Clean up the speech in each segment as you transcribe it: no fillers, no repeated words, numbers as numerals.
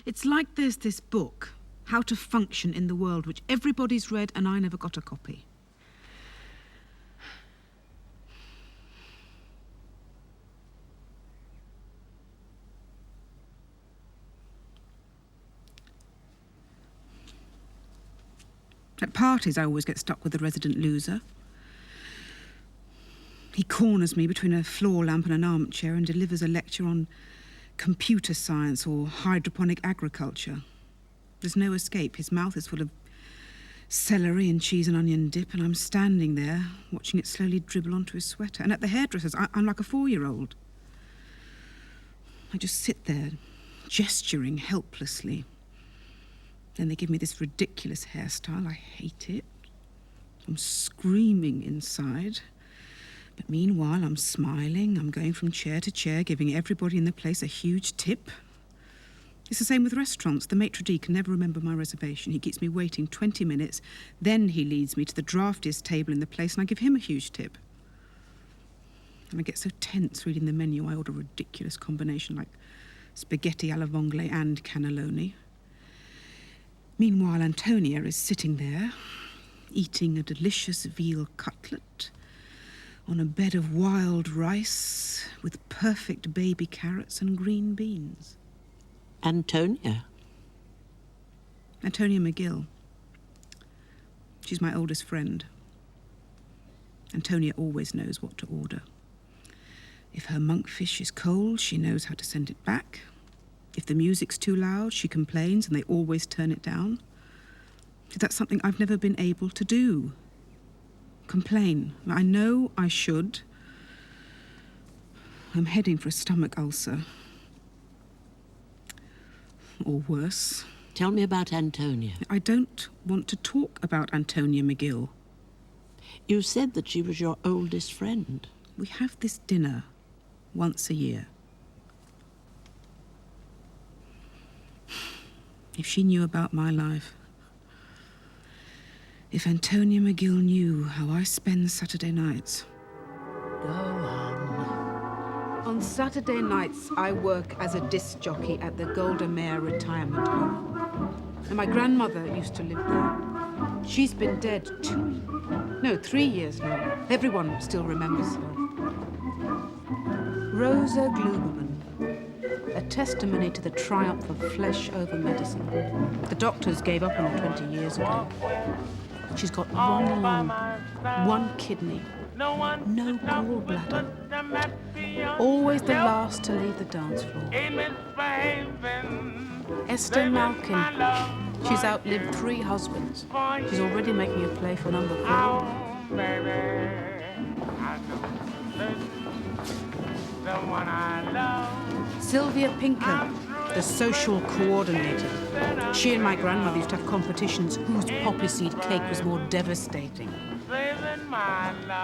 It's like there's this book, How to Function in the World, which everybody's read and I never got a copy. At parties, I always get stuck with the resident loser. He corners me between a floor lamp and an armchair and delivers a lecture on computer science or hydroponic agriculture. There's no escape. His mouth is full of celery and cheese and onion dip, and I'm standing there watching it slowly dribble onto his sweater. And at the hairdresser's, I'm like a 4-year-old. I just sit there, gesturing helplessly. Then they give me this ridiculous hairstyle. I hate it. I'm screaming inside. But meanwhile, I'm smiling. I'm going from chair to chair, giving everybody in the place a huge tip. It's the same with restaurants. The maitre d' can never remember my reservation. He keeps me waiting 20 minutes. Then he leads me to the draftiest table in the place, and I give him a huge tip. And I get so tense reading the menu, I order a ridiculous combination like spaghetti alla vongole and cannelloni. Meanwhile, Antonia is sitting there, eating a delicious veal cutlet on a bed of wild rice with perfect baby carrots and green beans. Antonia? Antonia McGill. She's my oldest friend. Antonia always knows what to order. If her monkfish is cold, she knows how to send it back. If the music's too loud, she complains and they always turn it down. That's something I've never been able to do. Complain. I know I should. I'm heading for a stomach ulcer. Or worse. Tell me about Antonia. I don't want to talk about Antonia McGill. You said that she was your oldest friend. We have this dinner once a year. If she knew about my life. If Antonia McGill knew how I spend Saturday nights. Go on. On Saturday nights, I work as a disc jockey at the Golda Meir retirement home. And my grandmother used to live there. She's been dead 3 years now. Everyone still remembers her. Rosa Gluberman. A testimony to the triumph of flesh over medicine. The doctors gave up on her 20 years ago. She's got one lung, one kidney, no gallbladder. Always the last to leave the dance floor. Esther Malkin. She's outlived 3 husbands. She's already making a play for number 4. Sylvia Pinker, the social coordinator. She and my grandmother used to have competitions whose poppy seed cake was more devastating.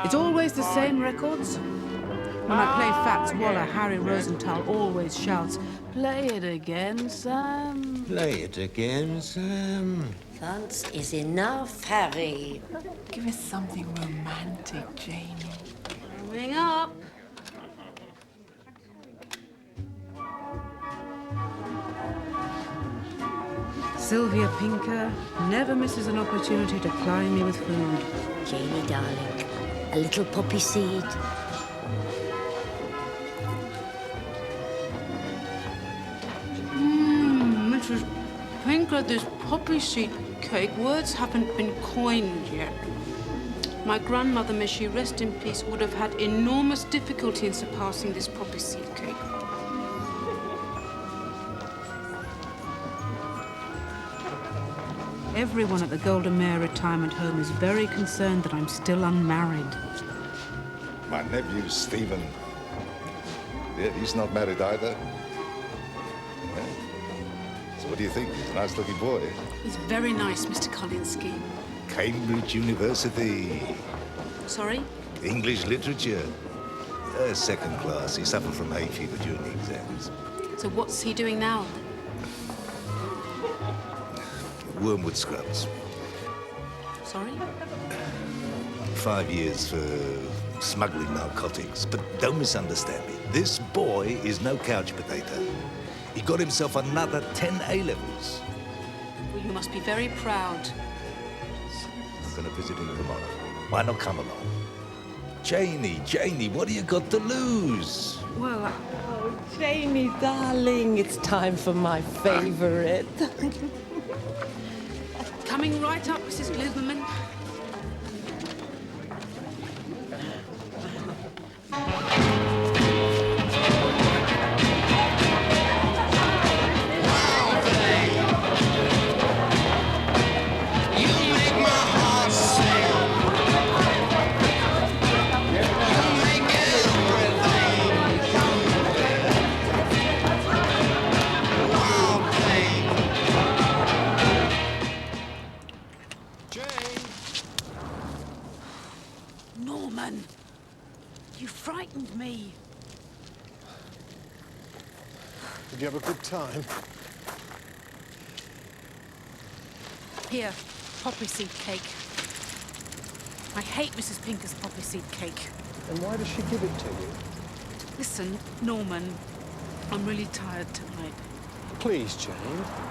It's always the same records. When I play Fats Waller, Harry Rosenthal always shouts, "Play it again, Sam." Play it again, Sam. Once is enough, Harry. Give us something romantic, Janie. Coming up. Sylvia Pinker never misses an opportunity to ply me with food. Janie, darling, a little poppy seed. Mrs. Pinker, this poppy seed cake, words haven't been coined yet. My grandmother, may she rest in peace, would have had enormous difficulty in surpassing this poppy seed cake. Everyone at the Golda Meir retirement home is very concerned that I'm still unmarried. My nephew, Stephen. Yeah, he's not married either. Yeah. So what do you think? He's a nice-looking boy. He's very nice, Mr. Kolinsky. Cambridge University. Sorry? English literature. Second class. He suffered from hay fever during the exams. So what's he doing now? Wormwood Scrubs. Sorry? 5 years for smuggling narcotics. But don't misunderstand me. This boy is no couch potato. He got himself another 10 A-levels. Well, you must be very proud. I'm going to visit him tomorrow. Why not come along? Janie, what do you got to lose? Well, Oh, Janie, darling, it's time for my favourite. Coming right up, Mrs. Gluberman. Norman, you frightened me. Did you have a good time? Here, poppy seed cake. I hate Mrs. Pinker's poppy seed cake. And why does she give it to you? Listen, Norman, I'm really tired tonight. Please, Jane.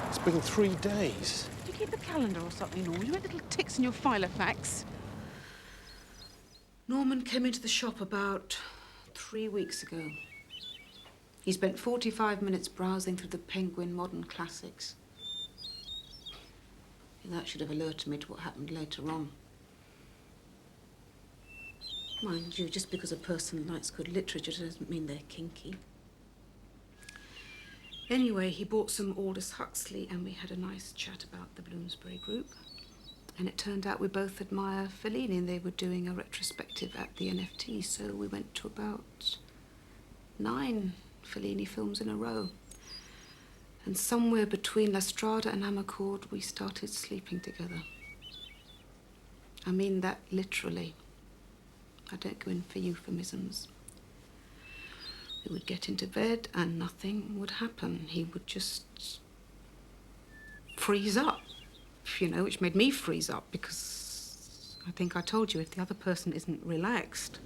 It's been 3 days. Did you keep a calendar or something, Norman? You had little ticks in your Filofax. Norman came into the shop about 3 weeks ago. He spent 45 minutes browsing through the Penguin Modern Classics. That should have alerted me to what happened later on. Mind you, just because a person likes good literature doesn't mean they're kinky. Anyway, he bought some Aldous Huxley and we had a nice chat about the Bloomsbury Group. And it turned out we both admire Fellini and they were doing a retrospective at the NFT, so we went to about 9 Fellini films in a row. And somewhere between La Strada and Amarcord, we started sleeping together. I mean that literally. I don't go in for euphemisms. We would get into bed and nothing would happen. He would just freeze up, you know, which made me freeze up because I think I told you if the other person isn't relaxed.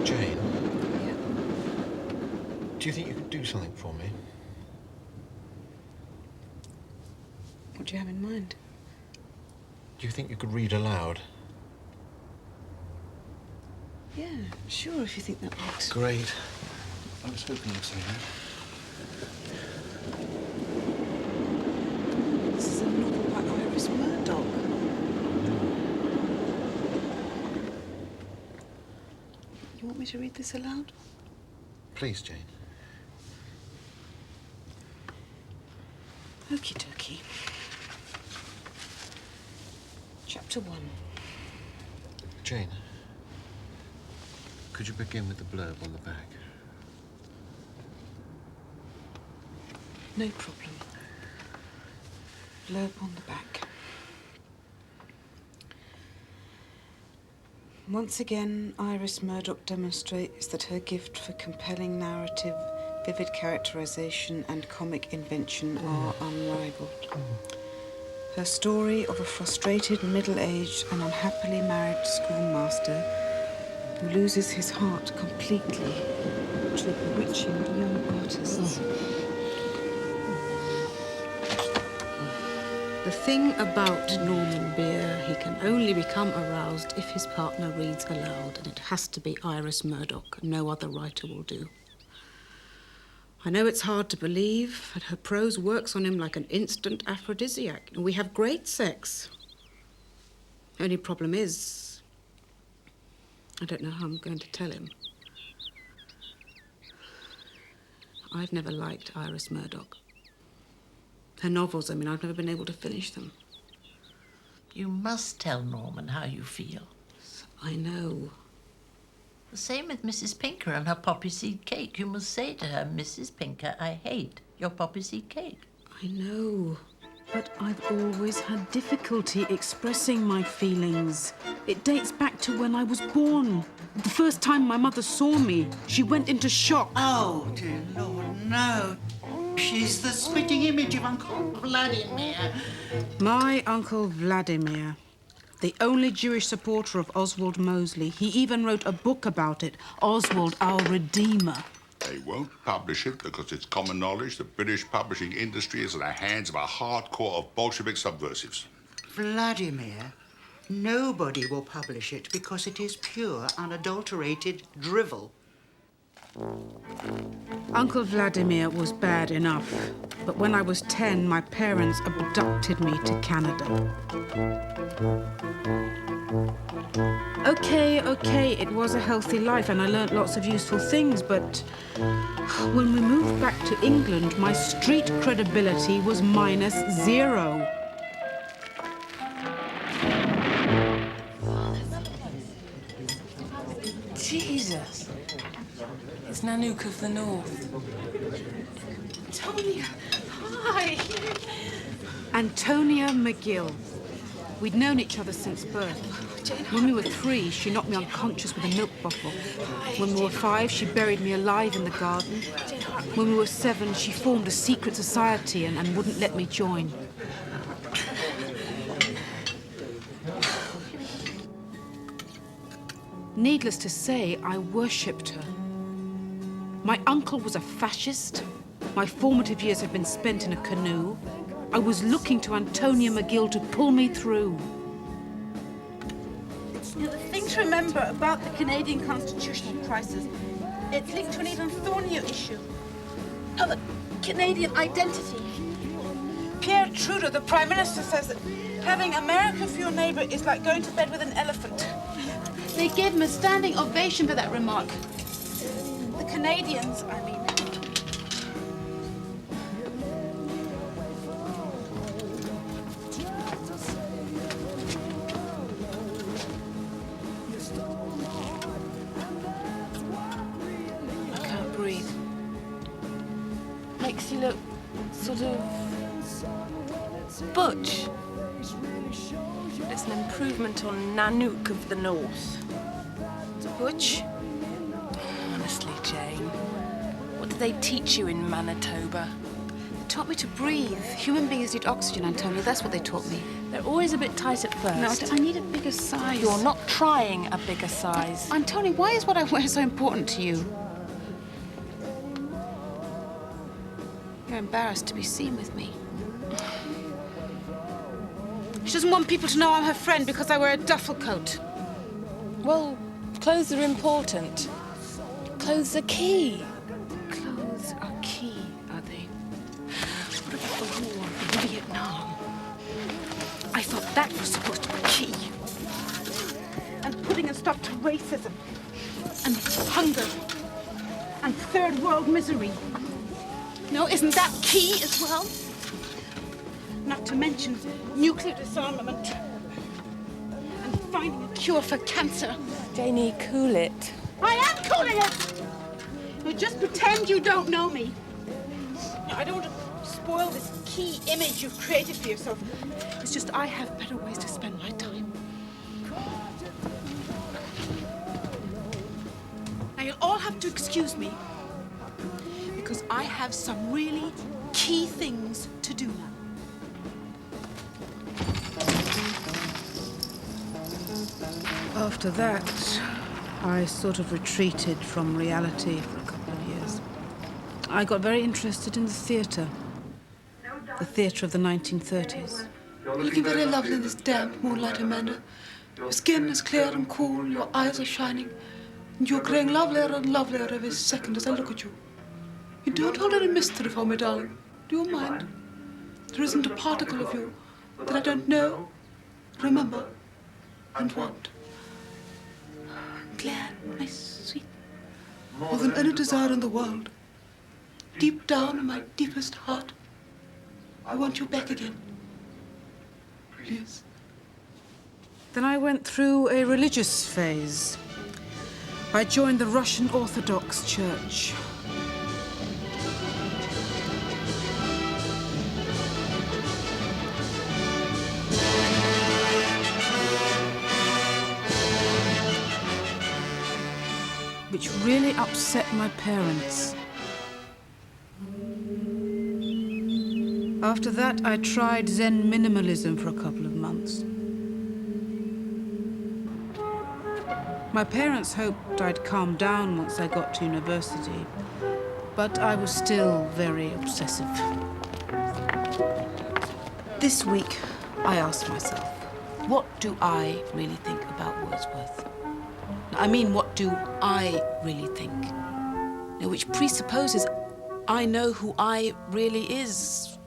Jane, Yeah. do you think you could do something for me? What do you have in mind? Do you think you could read aloud? Yeah, sure, if you think that works. Great. I was hoping you'd say that. This is a novel by Iris Murdoch. You want me to read this aloud? Please, Jane. Okie dokie. Chapter 1. Jane, could you begin with the blurb on the back? No problem. Blurb on the back. Once again, Iris Murdoch demonstrates that her gift for compelling narrative, vivid characterization and comic invention are unrivaled. Her story of a frustrated, middle-aged and unhappily married schoolmaster who loses his heart completely to a bewitching young artist. The thing about Norman Beer, he can only become aroused if his partner reads aloud, and it has to be Iris Murdoch. No other writer will do. I know it's hard to believe, but her prose works on him like an instant aphrodisiac. We have great sex. Only problem is, I don't know how I'm going to tell him. I've never liked Iris Murdoch. Her novels, I mean, I've never been able to finish them. You must tell Norman how you feel. I know. The same with Mrs. Pinker and her poppy seed cake. You must say to her, Mrs. Pinker, I hate your poppy seed cake. I know. But I've always had difficulty expressing my feelings. It dates back to when I was born. The first time my mother saw me, she went into shock. Oh, dear Lord, no. She's the spitting image of Uncle Vladimir. My Uncle Vladimir. the only Jewish supporter of Oswald Mosley. He even wrote a book about it, Oswald, Our Redeemer. They won't publish it because it's common knowledge the British publishing industry is in the hands of a hardcore of Bolshevik subversives. Vladimir, nobody will publish it because it is pure, unadulterated drivel. Uncle Vladimir was bad enough, but when I was 10, my parents abducted me to Canada. Okay, it was a healthy life and I learnt lots of useful things, but when we moved back to England, my street credibility was -0. Jesus. It's Nanook of the North. Antonia, hi. Antonia McGill. We'd known each other since birth. When we were 3, she knocked me unconscious with a milk bottle. When we were 5, she buried me alive in the garden. When we were 7, she formed a secret society and wouldn't let me join. Needless to say, I worshipped her. My uncle was a fascist. My formative years had been spent in a canoe. I was looking to Antonia McGill to pull me through. You know, the thing to remember about the Canadian constitutional crisis, it's linked to an even thornier issue. Now, the Canadian identity. Pierre Trudeau, the Prime Minister, says that having America for your neighbor is like going to bed with an elephant. They gave him a standing ovation for that remark. The Canadians, I mean. I can't breathe. Makes you look sort of butch. It's an improvement on Nanook of the North. Butch? Honestly, Jane, what did they teach you in Manitoba? They taught me to breathe. Human beings need oxygen, Antonia. That's what they taught me. They're always a bit tight at first. No, I need a bigger size. You're not trying a bigger size. Antonia, why is what I wear so important to you? You're embarrassed to be seen with me. She doesn't want people to know I'm her friend because I wear a duffel coat. Well, clothes are important. Clothes are key. Clothes are key, are they? What about the war in Vietnam? I thought that was supposed to be key. And putting a stop to racism and hunger and third world misery. No, isn't that key as well? Not to mention nuclear disarmament and finding a cure for cancer. Janie, cool it. I am cooling it! Now just pretend you don't know me. Now, I don't want to spoil this key image you've created for yourself. It's just I have better ways to spend my time. Now you'll all have to excuse me because I have some really key things to do now. After that, I sort of retreated from reality for a couple of years. I got very interested in the theatre of the 1930s. You're looking very lovely in this damp moonlight, Amanda. Your skin is clear and cool, your eyes are shining, and you're growing lovelier and lovelier every second as I look at you. You don't hold any mystery for me, darling. Do you mind? There isn't a particle of you that I don't know, remember, and want. I'm glad, my sweet. More than any desire in the world, deep down in my deepest heart, I want you back again. Please. Then I went through a religious phase. I joined the Russian Orthodox Church. Which really upset my parents. After that, I tried Zen minimalism for a couple of months. My parents hoped I'd calm down once I got to university, but I was still very obsessive. This week, I asked myself, what do I really think about Wordsworth? I mean, what do I really think? Which presupposes I know who I really is,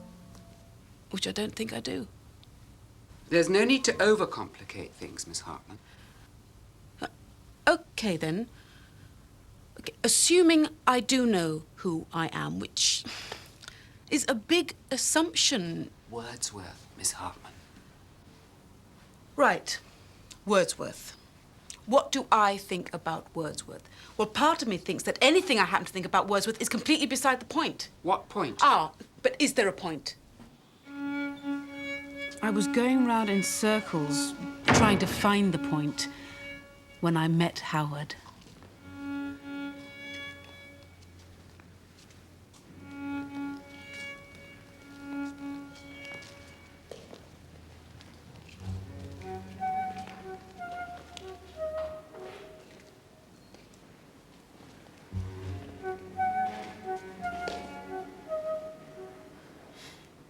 which I don't think I do. There's no need to overcomplicate things, Miss Hartman. Okay, then. Okay, assuming I do know who I am, which is a big assumption. Wordsworth, Miss Hartman. Right. Wordsworth. What do I think about Wordsworth? Well, part of me thinks that anything I happen to think about Wordsworth is completely beside the point. What point? Ah, but is there a point? I was going round in circles, trying to find the point, when I met Howard.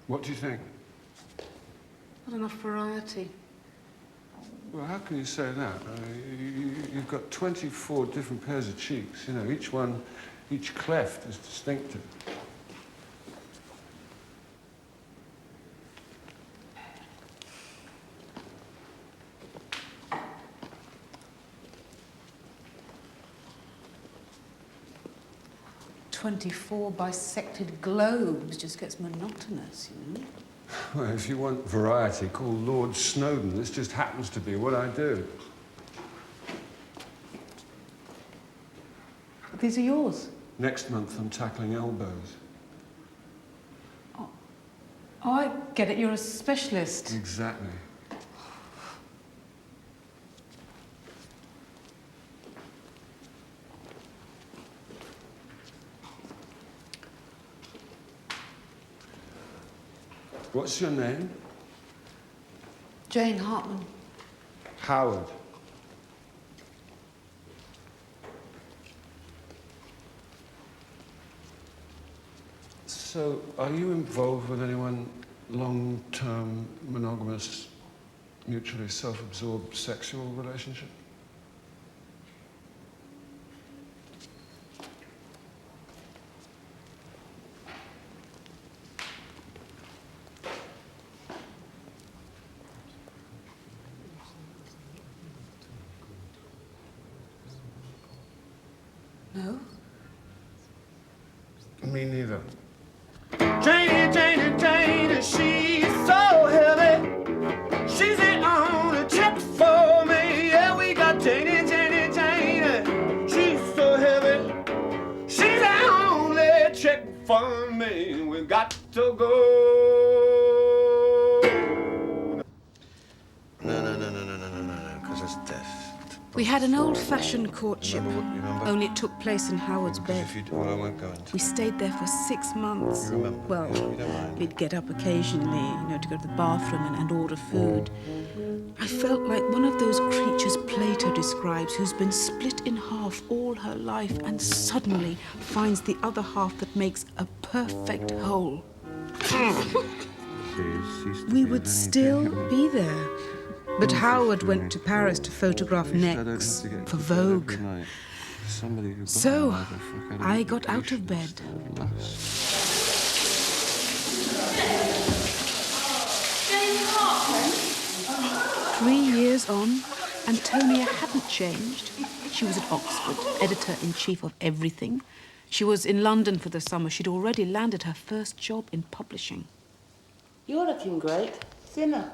What do you think? Not enough variety. Well, how can you say that? You've got 24 different pairs of cheeks. You know, each cleft is distinctive. "24 bisected globes" just gets monotonous, you know. Well, if you want variety, call Lord Snowdon. This just happens to be what I do. These are yours? Next month, I'm tackling elbows. Oh, I get it. You're a specialist. Exactly. What's your name? Jane Hartman. Howard. So, are you involved with anyone long-term, monogamous, mutually self-absorbed sexual relationship? No? Me neither. Janie, Janie, Janie, she's so heavy. She's it on a check for me. Yeah, we got Janie, Janie, Janie. She's so heavy. She's the only check for me. We got to go. No, because it's death. We had an old-fashioned courtship, Remember? only it took place in Howard's bed. If you do, well, I won't go into. We stayed there for 6 months. You remember? Well, You don't mind. we'd get up occasionally, you know, to go to the bathroom and order food. I felt like one of those creatures Plato describes who's been split in half all her life and suddenly finds the other half that makes a perfect whole. We would still be there. But Howard went to Paris to photograph necks for Vogue. So, I got out of bed. Jane Hartman? 3 years on, Antonia hadn't changed. She was at Oxford, editor-in-chief of everything. She was in London for the summer. She'd already landed her first job in publishing. You're looking great. Thinner.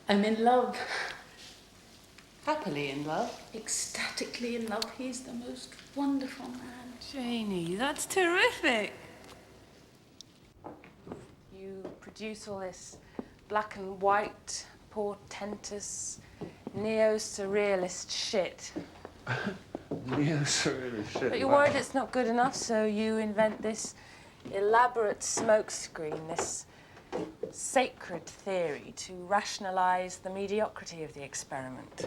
I'm in love. Happily in love. Ecstatically in love. He's the most wonderful man. Janie, that's terrific. You produce all this black and white, portentous, neo-surrealist shit. Neo-surrealist shit. But you're worried it's not good enough, so you invent this elaborate smokescreen, this sacred theory to rationalize the mediocrity of the experiment.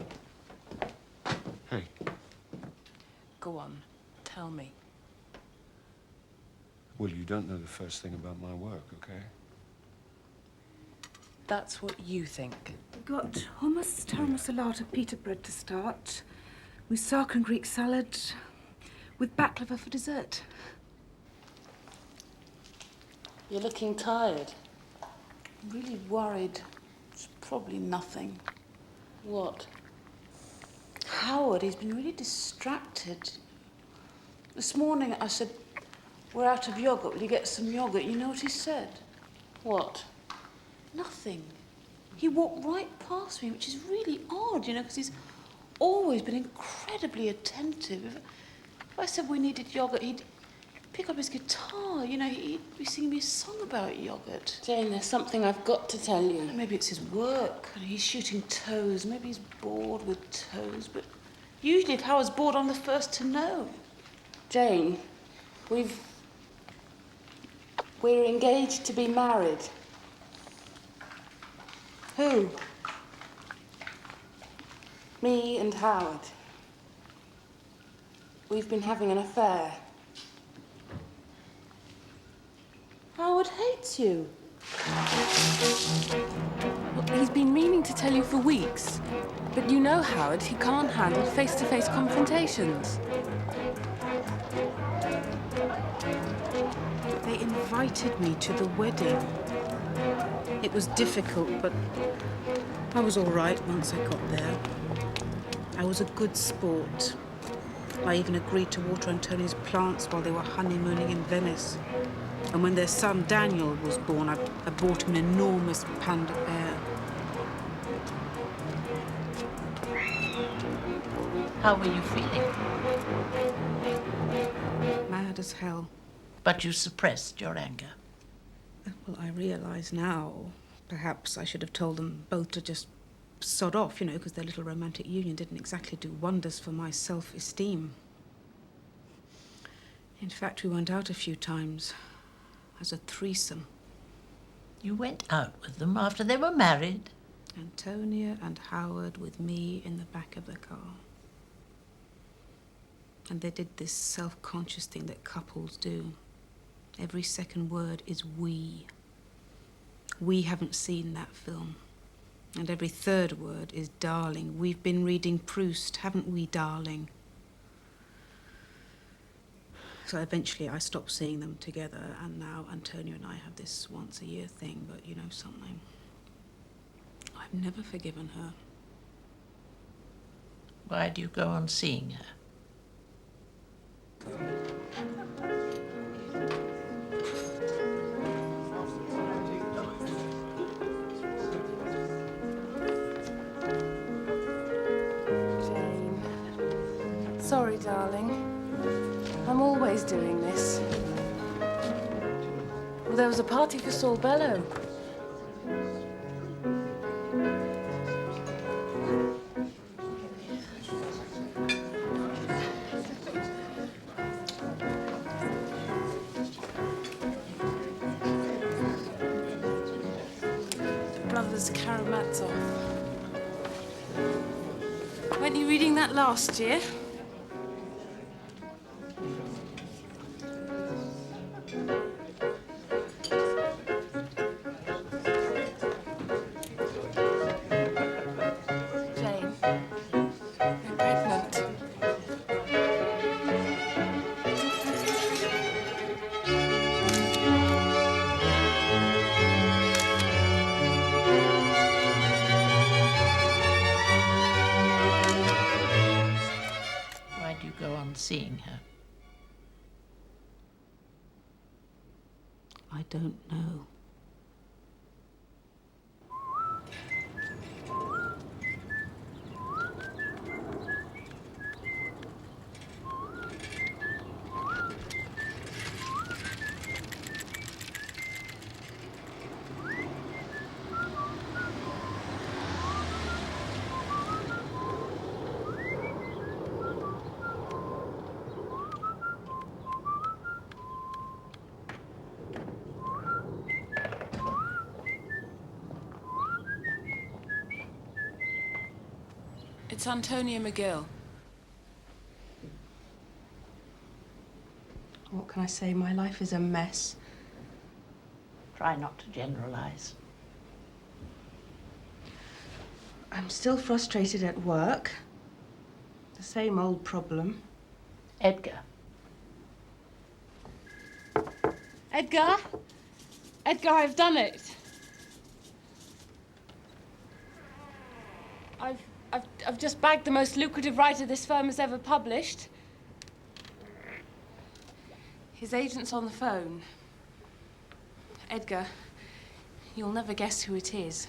Go on, tell me. Well, you don't know the first thing about my work, okay? That's what you think. Got hummus, tarma salata, pita bread to start, moussaka and Greek salad, with baklava for dessert. You're looking tired. I'm really worried. It's probably nothing. What? Howard, he's been really distracted. This morning I said, we're out of yogurt, will you get some yogurt? You know what he said? What? Nothing. He walked right past me, which is really odd, you know, because he's always been incredibly attentive. If I said we needed yogurt, he'd pick up his guitar, you know, he'd be singing me a song about yogurt. Jane, there's something I've got to tell you. Maybe it's his work, and he's shooting toes. Maybe he's bored with toes, but usually if Howard's bored, I'm the first to know. Jane, we're engaged to be married. Who? Me and Howard. We've been having an affair. Howard hates you. Well, he's been meaning to tell you for weeks. But you know, Howard, he can't handle face-to-face confrontations. They invited me to the wedding. It was difficult, but I was all right once I got there. I was a good sport. I even agreed to water Antonia's plants while they were honeymooning in Venice. And when their son Daniel was born, I bought him an enormous panda bear. How were you feeling? Mad as hell. But you suppressed your anger. Well, I realise now, perhaps I should have told them both to just sod off, you know, because their little romantic union didn't exactly do wonders for my self-esteem. In fact, we went out a few times as a threesome. You went out with them after they were married? Antonia and Howard with me in the back of the car. And they did this self-conscious thing that couples do. Every second word is we. We haven't seen that film. And every third word is darling. We've been reading Proust, haven't we, darling? So eventually I stopped seeing them together, and now Antonia and I have this once-a-year thing, but you know something? I've never forgiven her. Why do you go on seeing her? Jane. Sorry, darling. I'm always doing this. Well, there was a party for Saul Bellow. Brothers Karamazov. Weren't you reading that last year? Jane, you're pregnant. Why do you go on seeing her? I don't know. It's Antonia McGill. can I say? My life is a mess. Try not to generalize. I'm still frustrated at work. The same old problem. Edgar. Edgar? Edgar, I've done it. I've just bagged the most lucrative writer this firm has ever published. His agent's on the phone. Edgar, you'll never guess who it is.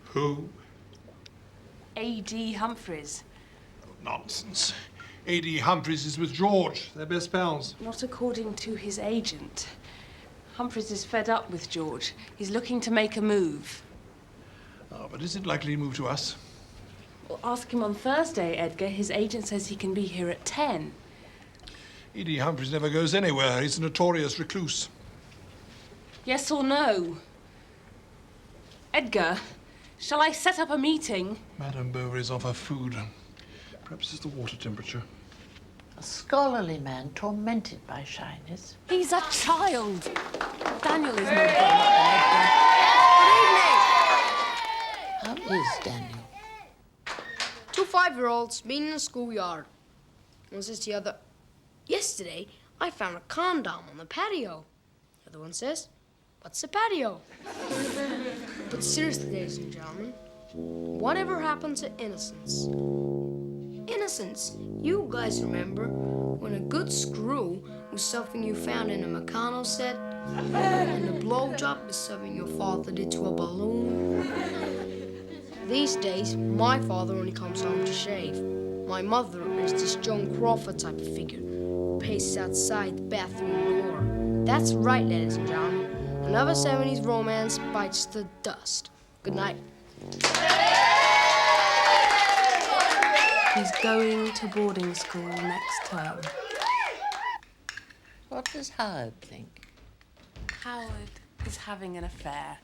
Who? A.D. Humphreys. Nonsense. A.D. Humphreys is with George. They're best pals. Not according to his agent. Humphreys is fed up with George. He's looking to make a move. Oh, but is it likely to move to us? Well, ask him on Thursday, Edgar. His agent says he can be here at 10. A.D. Humphreys never goes anywhere. He's a notorious recluse. Yes or no? Edgar, shall I set up a meeting? Madame Bovary's off her food. Perhaps it's the water temperature. A scholarly man tormented by shyness. He's a child. Daniel is no better than Edgar. How is Daniel? 2 5-year-olds meeting in the schoolyard. One says to the other, "Yesterday, I found a condom on the patio." The other one says, "What's a patio?" But seriously, ladies and gentlemen, whatever happened to innocence? Innocence. You guys remember when a good screw was something you found in a Meccano set, and a blowjob is something your father did to a balloon? These days, my father only comes home to shave. My mother is this Joan Crawford type of figure who paces outside the bathroom door. That's right, ladies and gentlemen. Another 70s romance bites the dust. Good night. He's going to boarding school next term. What does Howard think? Howard is having an affair.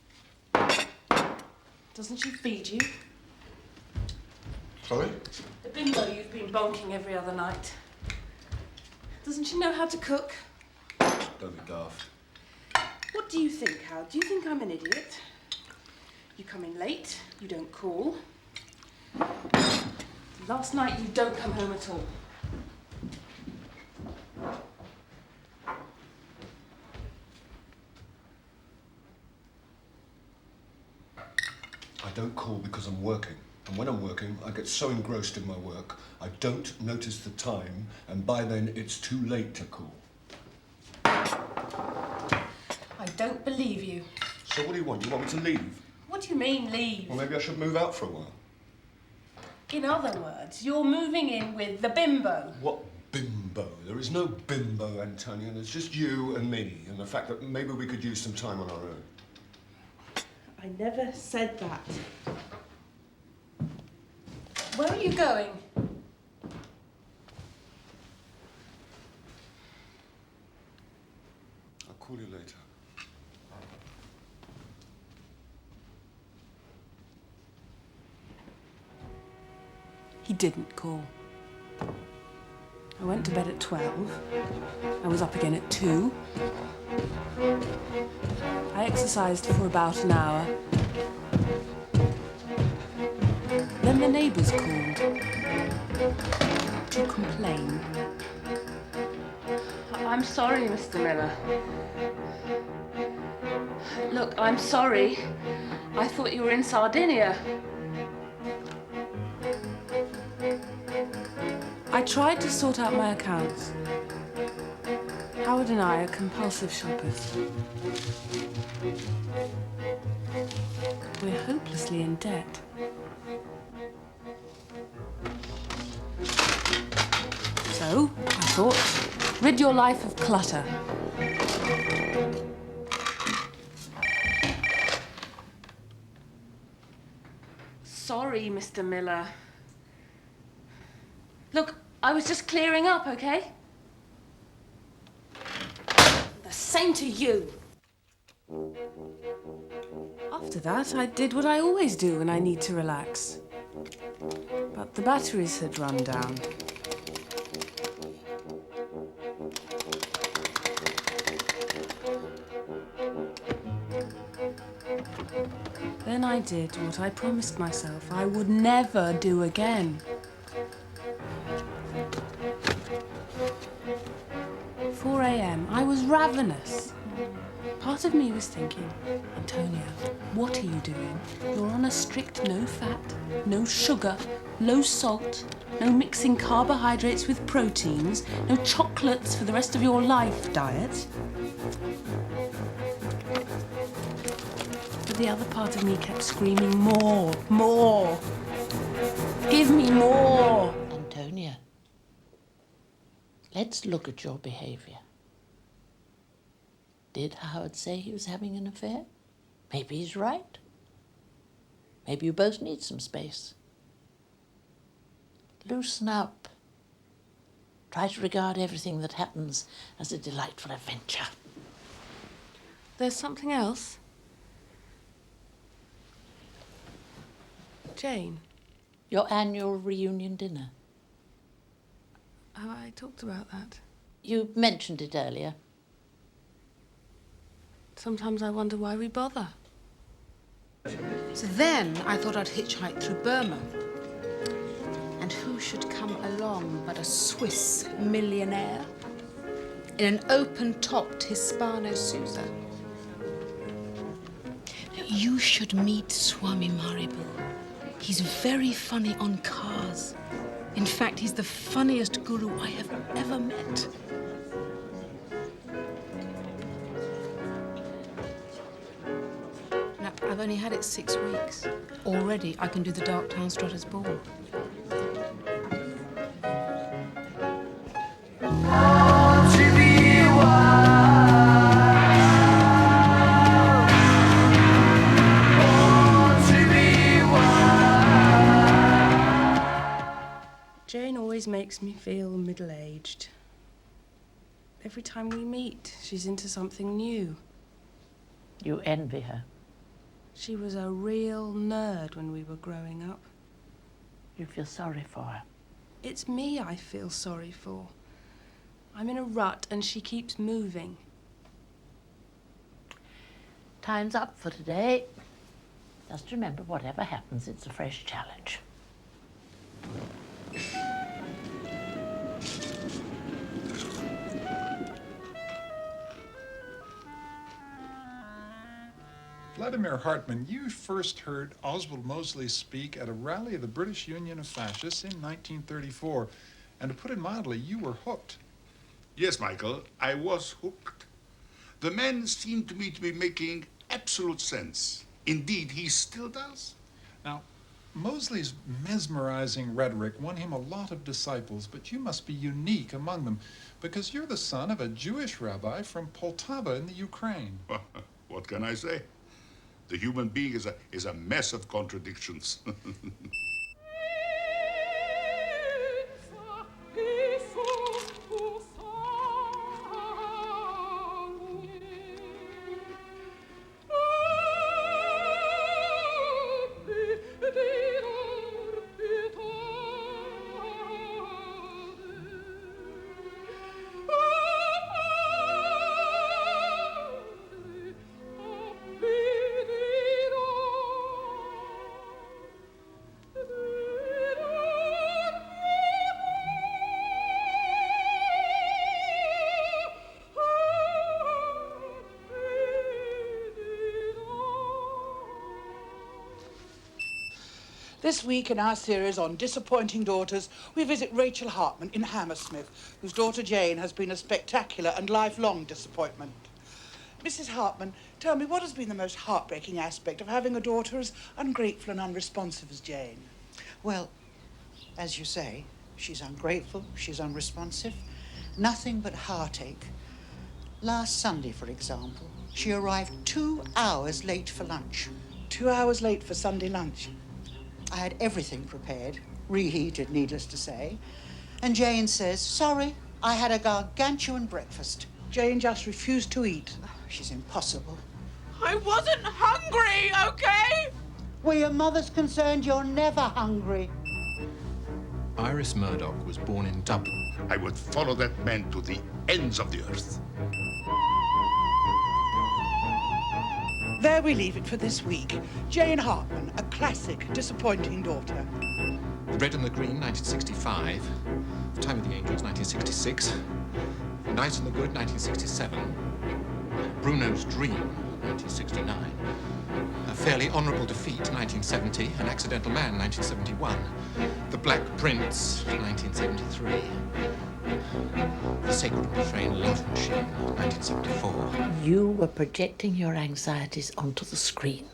Doesn't she feed you? Sorry? The bimbo you've been bonking every other night. Doesn't she know how to cook? Don't be daft. What do you think, Howard? Do you think I'm an idiot? You come in late, you don't call. Last night you don't come home at all. I don't call because I'm working. And when I'm working, I get so engrossed in my work, I don't notice the time, and by then it's too late to call. I don't believe you. So what do you want? You want me to leave? What do you mean, leave? Well, maybe I should move out for a while. In other words, you're moving in with the bimbo. What bimbo? There is no bimbo, Antonia. There's just you and me, and the fact that maybe we could use some time on our own. I never said that. Where are you going? I'll call you later. He didn't call. I went to bed at 12. I was up again at 2. I exercised for about an hour. Then the neighbours called to complain. I'm sorry, Mr. Miller. Look, I'm sorry. I thought you were in Sardinia. I tried to sort out my accounts. Howard and I are compulsive shoppers. We're hopelessly in debt. So, I thought, rid your life of clutter. Sorry, Mr. Miller. Look, I was just clearing up, okay? The same to you. After that, I did what I always do when I need to relax. But the batteries had run down. Then I did what I promised myself I would never do again. 4 a.m. I was ravenous. Part of me was thinking, Antonia, what are you doing? You're on a strict no fat, no sugar, low salt, no mixing carbohydrates with proteins, no chocolates for the rest of your life diet. But the other part of me kept screaming, more, more. Give me more. Antonia, let's look at your behaviour. Did Howard say he was having an affair? Maybe he's right. Maybe you both need some space. Loosen up. Try to regard everything that happens as a delightful adventure. There's something else? Jane? Your annual reunion dinner. Have I talked about that? You mentioned it earlier. Sometimes I wonder why we bother. So then I thought I'd hitchhike through Burma. And who should come along but a Swiss millionaire in an open-topped Hispano Suiza. You should meet Swami Maribu. He's very funny on cars. In fact, he's the funniest guru I have ever met. Now, I've only had it 6 weeks. Already, I can do the Darktown Strutter's Ball. Jane always makes me feel middle-aged. Every time we meet, she's into something new. You envy her. She was a real nerd when we were growing up. You feel sorry for her. It's me I feel sorry for. I'm in a rut and she keeps moving. Time's up for today. Just remember, whatever happens, it's a fresh challenge. Vladimir Hartmann, you first heard Oswald Mosley speak at a rally of the British Union of Fascists in 1934. And to put it mildly, you were hooked. Yes, Michael, I was hooked. The man seemed to me to be making absolute sense. Indeed, he still does. Now, Mosley's mesmerizing rhetoric won him a lot of disciples, but you must be unique among them, because you're the son of a Jewish rabbi from Poltava in the Ukraine. What can I say? The human being is a mess of contradictions. This week in our series on disappointing daughters, we visit Rachel Hartman in Hammersmith, whose daughter Jane has been a spectacular and lifelong disappointment. Mrs. Hartman, tell me, what has been the most heartbreaking aspect of having a daughter as ungrateful and unresponsive as Jane? Well, as you say, she's ungrateful, she's unresponsive, nothing but heartache. Last Sunday, for example, she arrived 2 hours late for lunch. 2 hours late for Sunday lunch? I had everything prepared, reheated, needless to say. And Jane says, sorry, I had a gargantuan breakfast. Jane just refused to eat. Oh, she's impossible. I wasn't hungry, okay? Where your mother's concerned, you're never hungry. Iris Murdoch was born in Dublin. I would follow that man to the ends of the earth. There we leave it for this week. Jane Hartman, a classic disappointing daughter. The Red and the Green, 1965. The Time of the Angels, 1966. The Night and the Good, 1967. Bruno's Dream, 1969. A Fairly Honourable Defeat, 1970. An Accidental Man, 1971. The Black Prince, 1973. The Sacred and Profane Love Machine, 1974. You were projecting your anxieties onto the screen.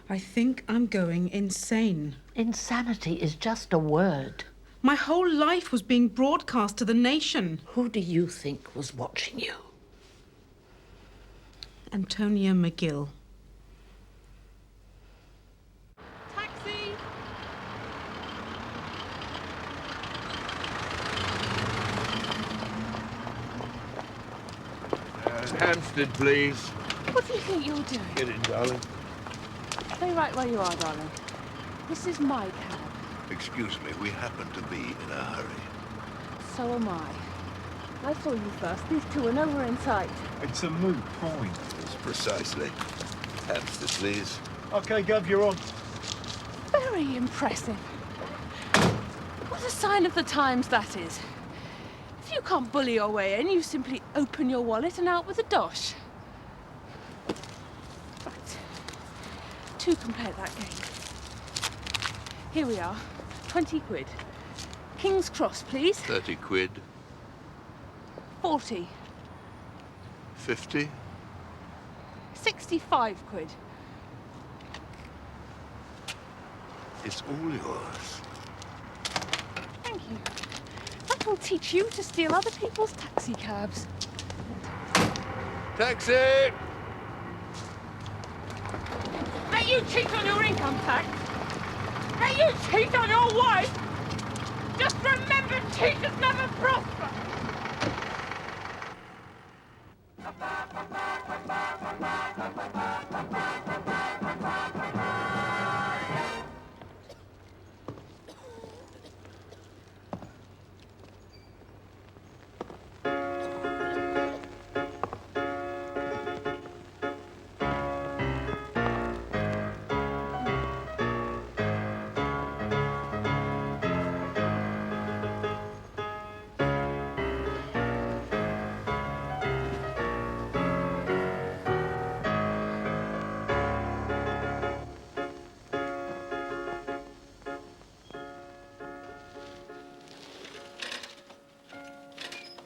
I think I'm going insane. Insanity is just a word. My whole life was being broadcast to the nation. Who do you think was watching you? Antonia McGill. Taxi! Hampstead, please. What do you think you're doing? Get in, darling. Stay right where you are, darling. This is my cab. Excuse me, we happen to be in a hurry. So am I. I saw you first. These two are nowhere in sight. It's a moot point. It's precisely. Hampstead, please. OK, Gov, you're on. Very impressive. What a sign of the times that is. If you can't bully your way in, you simply open your wallet and out with a dosh. Right. Two can play that game. Here we are. 20 quid. King's Cross, please. 30 quid. 40. 50. 65 quid. It's all yours. Thank you. That will teach you to steal other people's taxi cabs. Taxi! May you cheat on your income tax! May you cheat on your wife! Just remember, cheaters never prosper!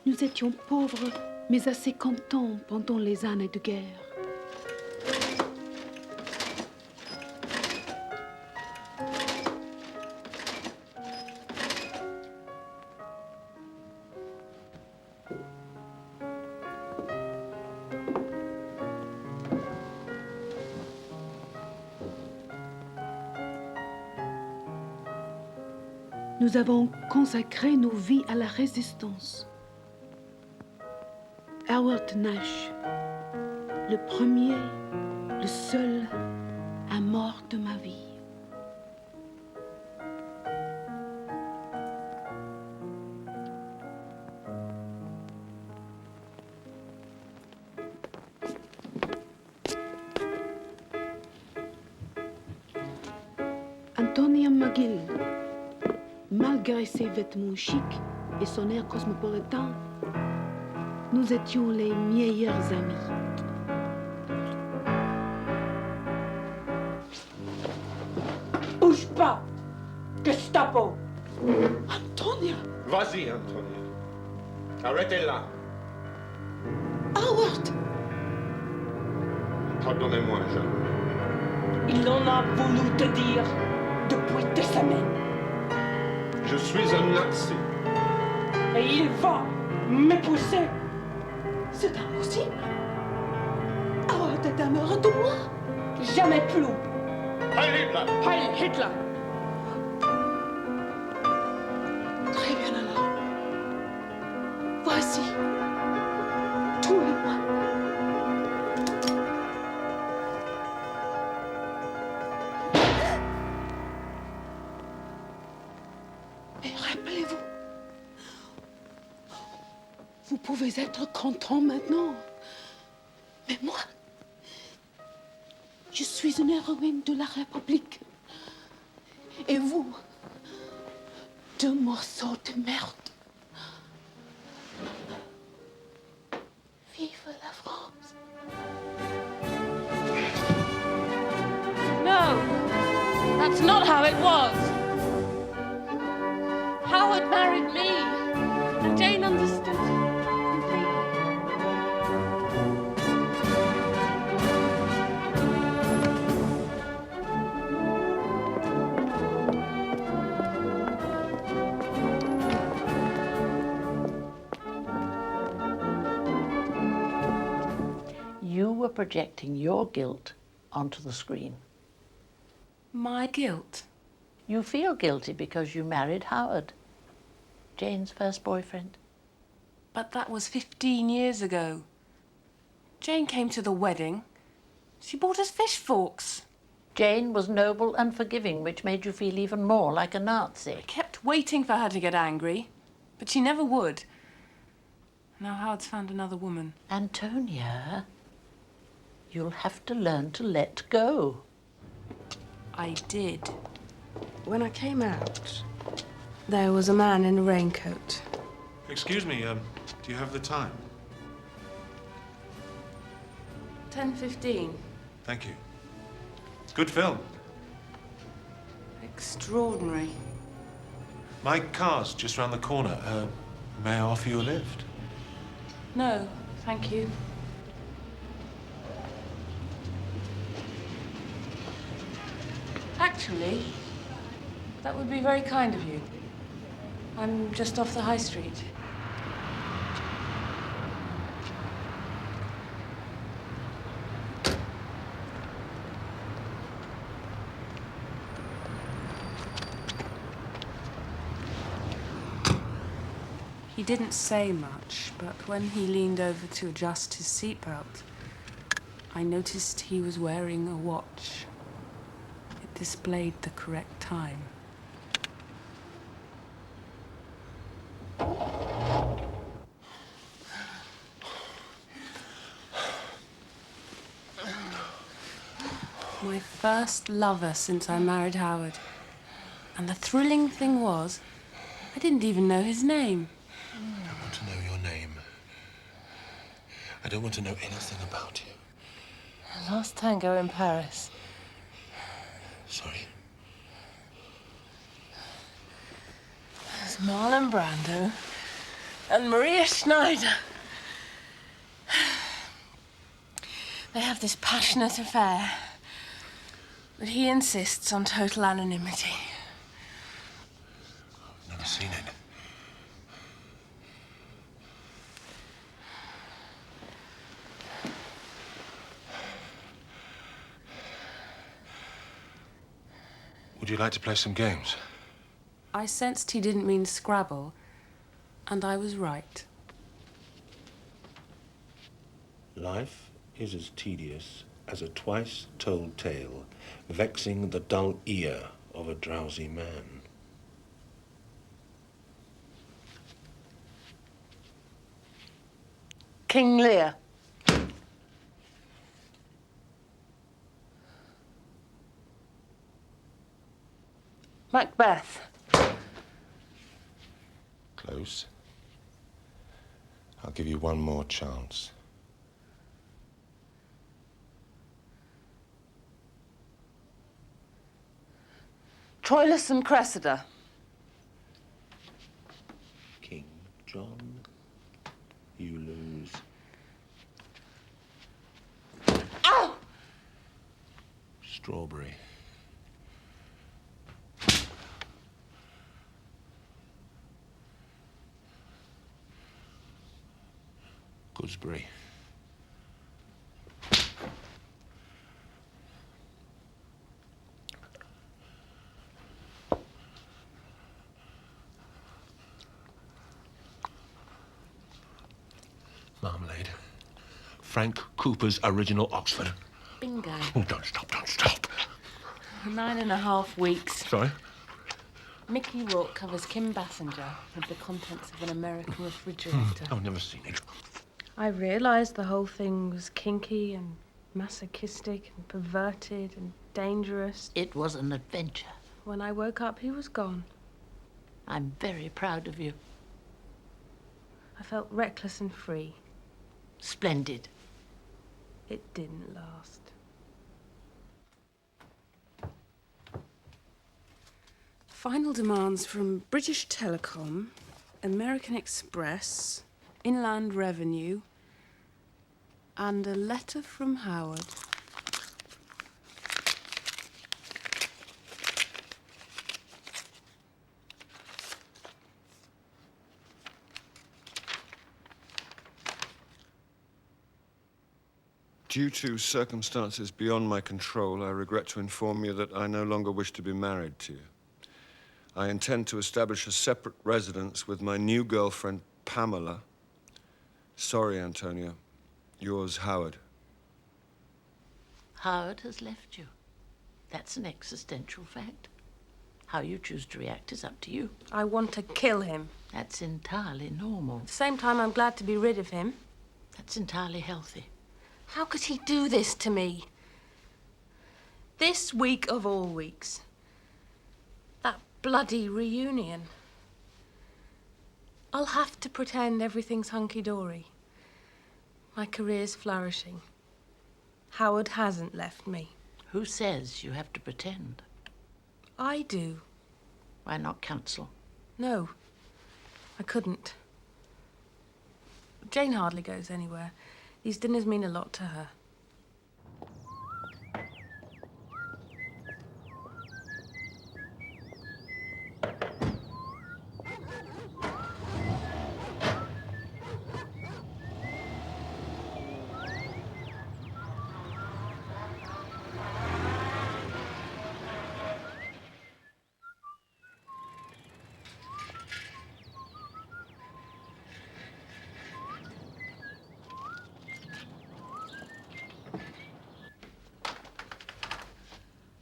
Nous étions pauvres, mais assez contents pendant les années de guerre. Nous avons consacré nos vies à la résistance. Howard Nash, le premier, le seul amour de ma vie. Antonia McGill, malgré ses vêtements chics et son air cosmopolitain, nous étions les meilleurs amis. Bouge pas! Gestapo! Antonia! Vas-y, Antonia. Arrêtez-la. Howard! Pardonnez-moi, jeune. Il en a voulu te dire depuis des semaines. Je suis un Nazi. Et il va m'épouser. C'est impossible. Howard est amoureux de moi. Jamais plus. Heil Hitler! Heil Hitler! Très bien alors. Voici. Tous les mois. Mais rappelez-vous, vous pouvez être content maintenant. Mais moi, Je suis une héroïne de la République. Et vous, deux morceaux de merde. Vive la France. No, that's not how it was. Howard married me, and Jane understood completely. You were projecting your guilt onto the screen. My guilt? You feel guilty because you married Howard, Jane's first boyfriend. But that was 15 years ago. Jane came to the wedding. She bought us fish forks. Jane was noble and forgiving, which made you feel even more like a Nazi. I kept waiting for her to get angry, but she never would. Now Howard's found another woman. Antonia, you'll have to learn to let go. I did. When I came out, there was a man in a raincoat. Excuse me, do you have the time? 10:15. Thank you. Good film. Extraordinary. My car's just round the corner. May I offer you a lift? No, thank you. Actually, that would be very kind of you. I'm just off the high street. He didn't say much, but when he leaned over to adjust his seatbelt, I noticed he was wearing a watch. It displayed the correct time. My first lover since I married Howard. And the thrilling thing was, I didn't even know his name. I don't want to know your name. I don't want to know anything about you. Last tango in Paris. Sorry. There's Marlon Brando and Maria Schneider. They have this passionate affair, but he insists on total anonymity. I've never seen it. Would you like to play some games? I sensed he didn't mean Scrabble, and I was right. Life is as tedious as a twice-told tale, vexing the dull ear of a drowsy man. King Lear. Macbeth. Close. I'll give you one more chance. Troilus and Cressida. King John, you lose. Ow! Strawberry. Gooseberry. Marmalade. Frank Cooper's original Oxford. Bingo. Oh, don't stop, don't stop. 9.5 weeks. Sorry? Mickey Rourke covers Kim Basinger with the contents of an American refrigerator. I've never seen it. I realised the whole thing was kinky and masochistic and perverted and dangerous. It was an adventure. When I woke up, he was gone. I'm very proud of you. I felt reckless and free. Splendid. It didn't last. Final demands from British Telecom, American Express, Inland Revenue, and a letter from Howard. Due to circumstances beyond my control, I regret to inform you that I no longer wish to be married to you. I intend to establish a separate residence with my new girlfriend, Pamela. Sorry, Antonia. Yours, Howard. Howard has left you. That's an existential fact. How you choose to react is up to you. I want to kill him. That's entirely normal. At the same time, I'm glad to be rid of him. That's entirely healthy. How could he do this to me? This week of all weeks. That bloody reunion. I'll have to pretend everything's hunky-dory. My career's flourishing. Howard hasn't left me. Who says you have to pretend? I do. Why not cancel? No, I couldn't. Jane hardly goes anywhere. These dinners mean a lot to her.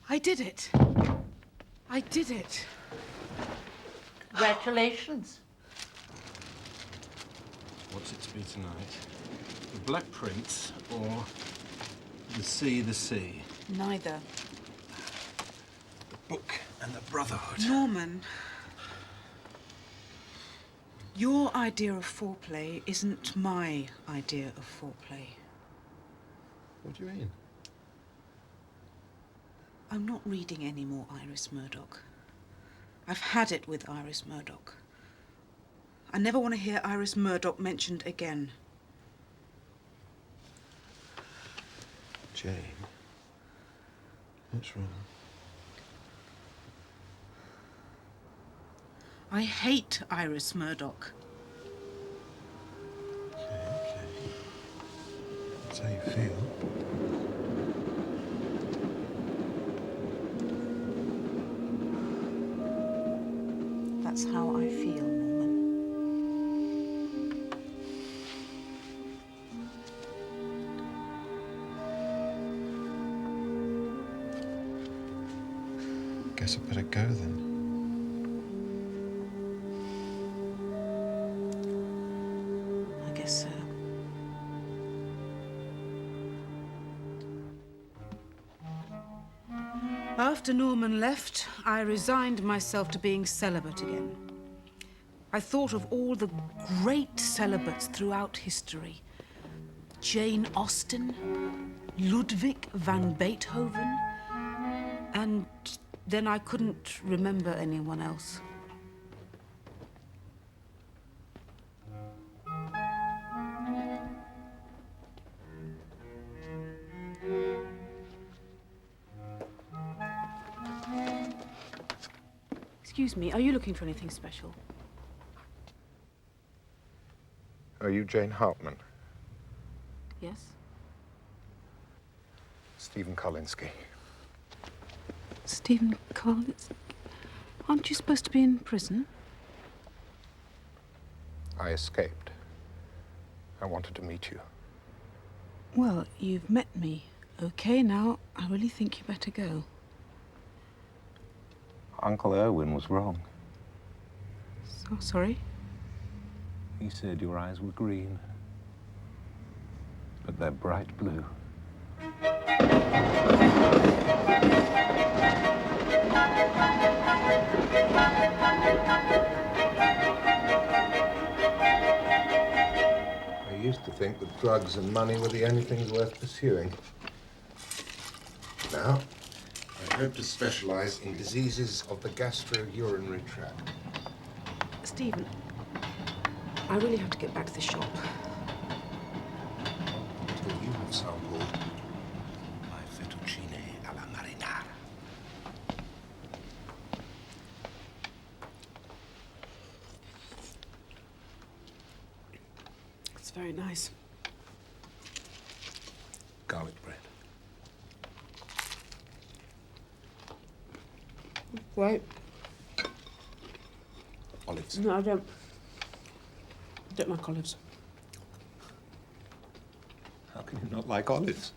I did it. I did it. Congratulations. What's it to be tonight? The Black Prince or the Sea? Neither. The Book and the Brotherhood. Norman, your idea of foreplay isn't my idea of foreplay. What do you mean? I'm not reading any more Iris Murdoch. I've had it with Iris Murdoch. I never want to hear Iris Murdoch mentioned again. Jane, what's wrong? I hate Iris Murdoch. Okay. That's how you feel. That's how I feel, Norman. Guess I better go then. I guess so. After Norman left, I resigned myself to being celibate again. I thought of all the great celibates throughout history. Jane Austen, Ludwig van Beethoven, and then I couldn't remember anyone else. Excuse me, are you looking for anything special? Are you Jane Hartman? Yes? Stephen Kolinsky. Stephen Collins? Aren't you supposed to be in prison? I escaped. I wanted to meet you. Well, you've met me. Okay, now, I really think you better go. Uncle Erwin was wrong. So sorry? He said your eyes were green, but they're bright blue. I used to think that drugs and money were the only things worth pursuing. Now, I hope to specialize in diseases of the gastro-urinary tract. Stephen, I really have to get back to the shop. Until you have sampled my fettuccine alla marinara. It's very nice. Garlic bread. Right. Olives. No, I don't like olives. How can you not like olives?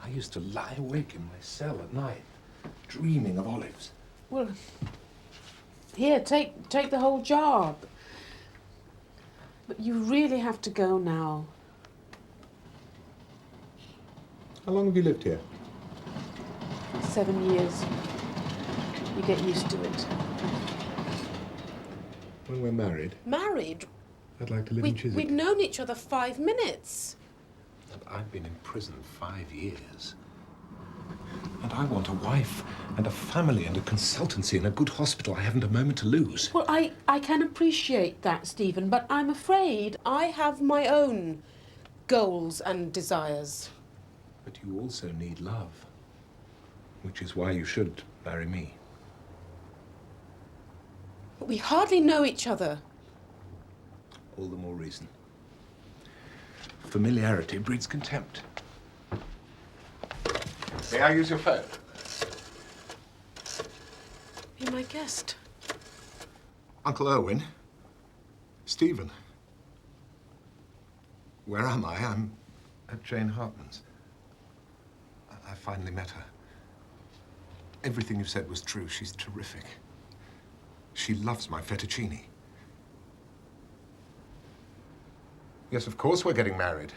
I used to lie awake in my cell at night, dreaming of olives. Well, here, take the whole jar. But you really have to go now. How long have you lived here? 7 years. You get used to it. When we're married, Married? I'd like to live in We'd Chiswick. known each other 5 minutes. And I've been in prison 5 years. And I want a wife and a family and a consultancy and a good hospital. I haven't a moment to lose. Well, I can appreciate that, Stephen, but I'm afraid I have my own goals and desires. But you also need love, which is why you should marry me. But we hardly know each other. All the more reason. Familiarity breeds contempt. May I use your phone? Be my guest. Uncle Owen? Stephen? Where am I? I'm at Jane Hartman's. I finally met her. Everything you said was true. She's terrific. She loves my fettuccine. Yes, of course we're getting married.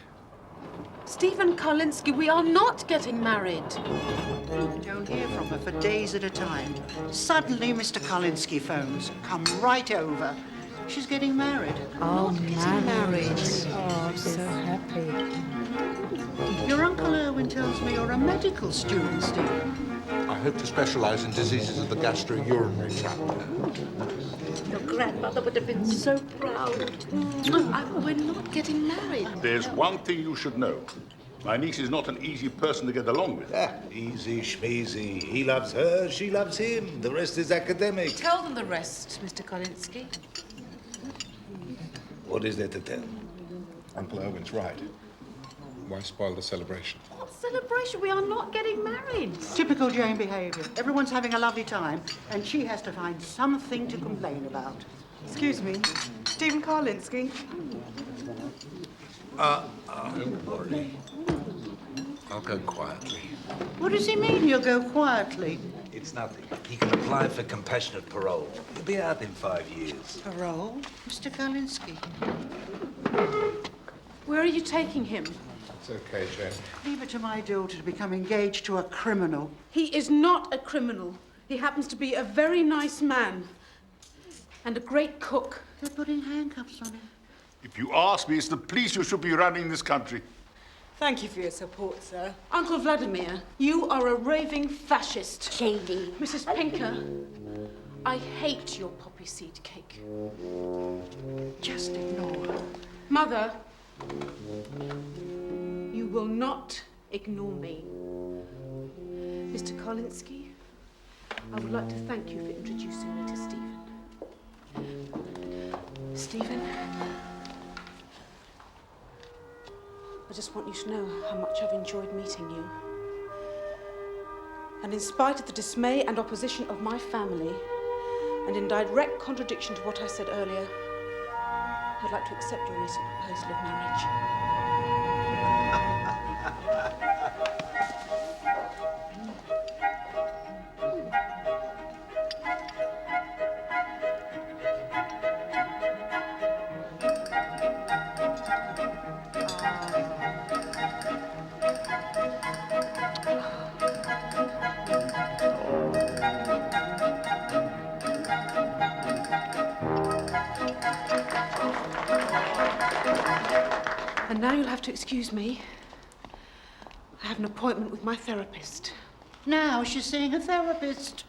Stephen Kolinsky, we are not getting married. You don't hear from her for days at a time. Suddenly, Mr. Kolinsky phones. Come right over. She's getting married. Oh, married. Oh, I'm so happy. Your Uncle Irwin tells me you're a medical student, Stephen. I hope to specialize in diseases of the gastro-urinary tract. Your grandmother would have been so proud. We're not getting married. There's one thing you should know. My niece is not an easy person to get along with. Easy schmeezy. He loves her, she loves him. The rest is academic. Tell them the rest, Mr. Kolinsky. What is there to tell? Uncle Owen's right. Why spoil the celebration? What celebration? We are not getting married. Typical Jane behaviour. Everyone's having a lovely time, and she has to find something to complain about. Excuse me, Stephen Kolinsky. Don't worry. I'll go quietly. What does he mean you'll go quietly? It's nothing. He can apply for compassionate parole. He'll be out in 5 years. Parole? Mr. Kolinsky. Where are you taking him? It's okay, Jane. Leave it to my daughter to become engaged to a criminal. He is not a criminal. He happens to be a very nice man. And a great cook. They're putting handcuffs on him. If you ask me, it's the police who should be running this country. Thank you for your support, sir. Uncle Vladimir, you are a raving fascist. Shady. Mrs. Pinker, I hate your poppy seed cake. Just ignore her. Mother, you will not ignore me. Mr. Kolinsky, I would like to thank you for introducing me to Stephen. Stephen, I just want you to know how much I've enjoyed meeting you. And in spite of the dismay and opposition of my family, and in direct contradiction to what I said earlier, I'd like to accept your recent proposal of marriage. now you'll have to excuse me. I have an appointment with my therapist. Now she's seeing a therapist.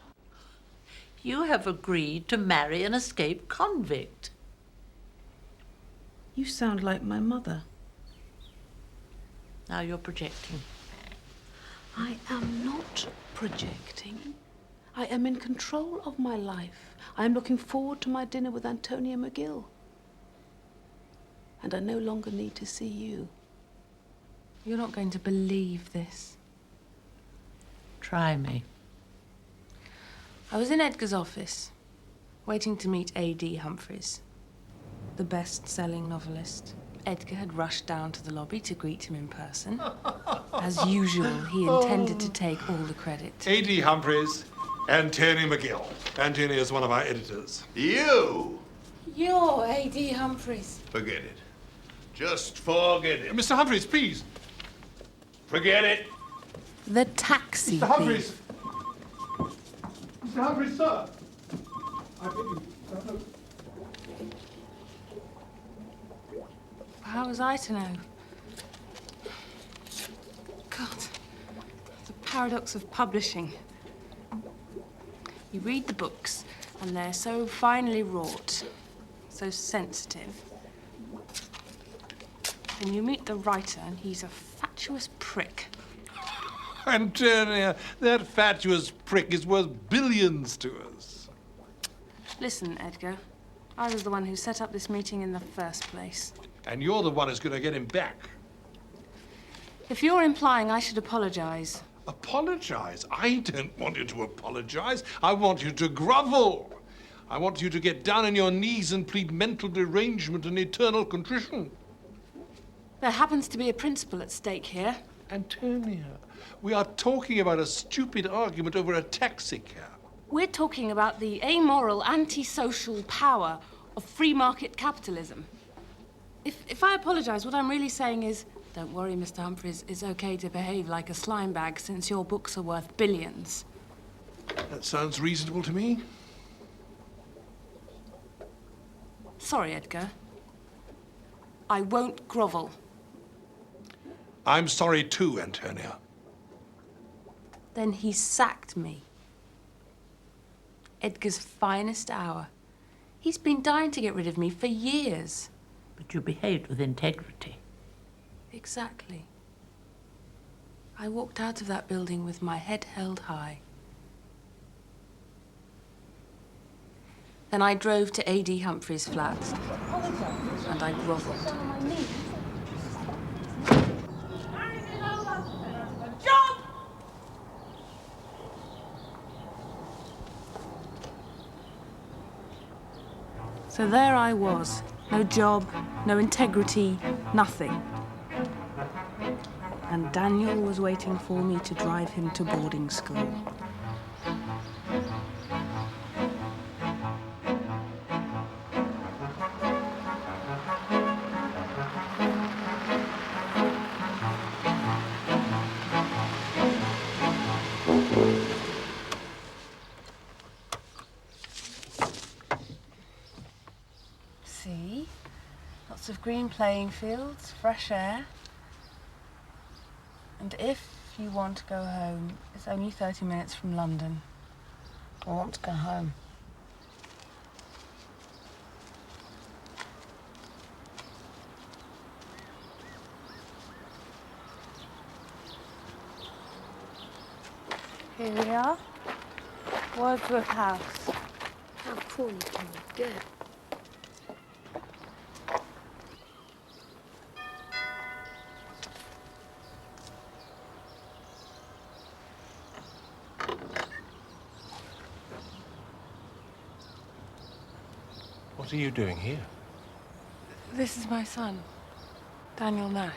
You have agreed to marry an escaped convict. You sound like my mother. Now you're projecting. I am not projecting. I am in control of my life. I am looking forward to my dinner with Antonia McGill. And I no longer need to see you. You're not going to believe this. Try me. I was in Edgar's office, waiting to meet A.D. Humphreys, the best-selling novelist. Edgar had rushed down to the lobby to greet him in person. As usual, he intended to take all the credit. A.D. Humphreys, Antonia McGill. Antonia is one of our editors. You? You're A.D. Humphreys. Forget it. Just forget it. Mr. Humphreys, please. Forget it. The taxi Mr. Humphreys. thief. Mr. Humphreys, sir. I beg you. How was I to know? God, the paradox of publishing. You read the books, and they're so finely wrought, so sensitive. And you meet the writer, and he's a fatuous prick. Antonia, that fatuous prick is worth billions to us. Listen, Edgar, I was the one who set up this meeting in the first place. And you're the one who's going to get him back. If you're implying I should apologize... Apologize? I don't want you to apologize. I want you to grovel. I want you to get down on your knees and plead mental derangement and eternal contrition. There happens to be a principle at stake here. Antonia, we are talking about a stupid argument over a taxi cab. We're talking about the amoral, antisocial power of free market capitalism. If I apologize, what I'm really saying is, don't worry, Mr. Humphreys, it's okay to behave like a slime bag since your books are worth billions. That sounds reasonable to me. Sorry, Edgar. I won't grovel. I'm sorry too, Antonia. Then he sacked me. Edgar's finest hour. He's been dying to get rid of me for years. But you behaved with integrity. Exactly. I walked out of that building with my head held high. Then I drove to A.D. Humphreys' flat, and I grovelled. So there I was. No job, no integrity, nothing. And Daniel was waiting for me to drive him to boarding school. See? Lots of green playing fields, fresh air. And if you want to go home, it's only 30 minutes from London. I want to go home. Here we are. Wordsworth House. How corny can you get? What are you doing here? This is my son, Daniel Nash.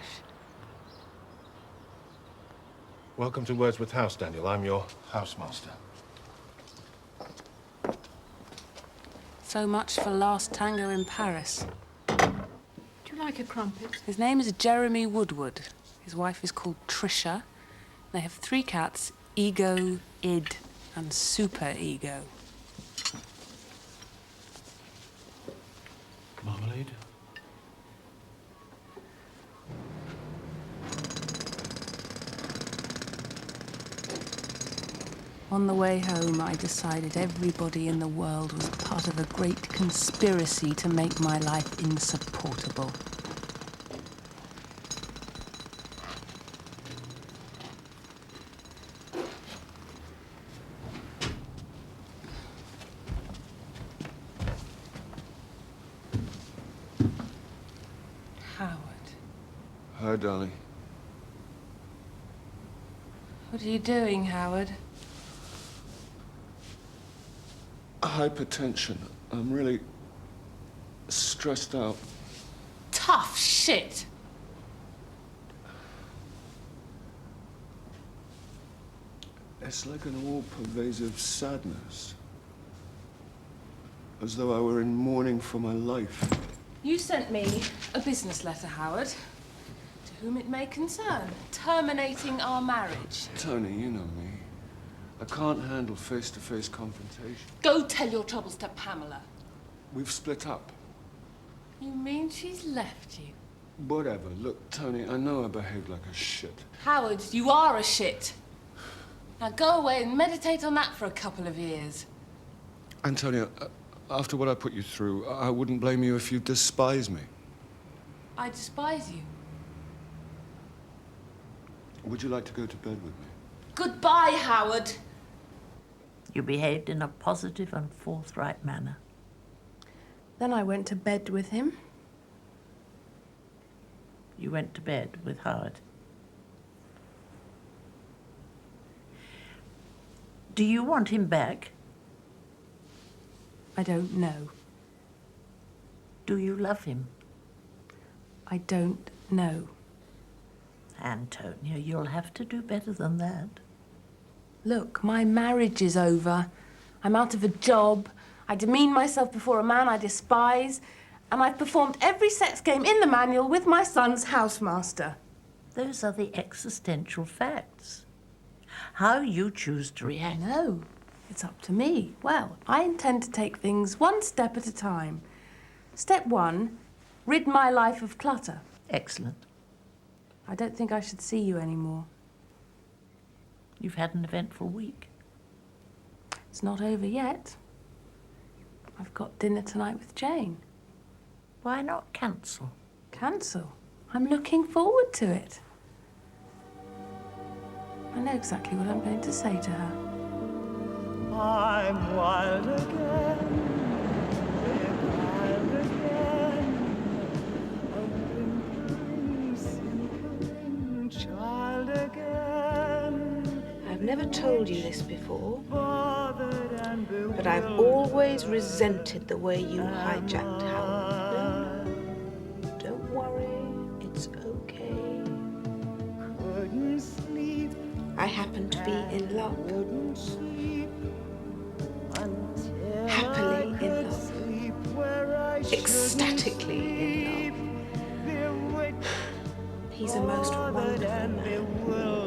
Welcome to Wordsworth House, Daniel. I'm your housemaster. So much for Last Tango in Paris. Do you like a crumpet? His name is Jeremy Woodward. His wife is called Trisha. They have 3 cats, Ego, Id, and Super Ego. Marmalade? On the way home, I decided everybody in the world was part of a great conspiracy to make my life insupportable. Howard. Hi, darling. What are you doing, Howard? Hypertension. I'm really stressed out. Tough shit! It's like an all-pervasive sadness. As though I were in mourning for my life. You sent me a business letter, Howard, to whom it may concern, terminating our marriage. Tony, you know me. I can't handle face-to-face confrontation. Go tell your troubles to Pamela. We've split up. You mean she's left you? Whatever. Look, Tony, I know I behaved like a shit. Howard, you are a shit. Now go away and meditate on that for a couple of years. Antonia, after what I put you through, I wouldn't blame you if you despise me. I despise you. Would you like to go to bed with me? Goodbye, Howard. You behaved in a positive and forthright manner. Then I went to bed with him. You went to bed with Howard. Do you want him back? I don't know. Do you love him? I don't know. Antonia, you'll have to do better than that. Look, my marriage is over. I'm out of a job. I demean myself before a man I despise. And I've performed every sex game in the manual with my son's housemaster. Those are the existential facts. How you choose to react. No, it's up to me. Well, I intend to take things one step at a time. Step one, rid my life of clutter. Excellent. I don't think I should see you anymore. You've had an eventful week. It's not over yet. I've got dinner tonight with Jane. Why not cancel? Cancel? I'm looking forward to it. I know exactly what I'm going to say to her. I'm wild again, wild again, a whimpering, simpering child again. I've never told you this before, but I've always resented the way you hijacked Howard. No, don't worry, it's okay. Couldn't sleep. I happen to be in love. Happily in love. Ecstatically in love. He's a most wonderful man.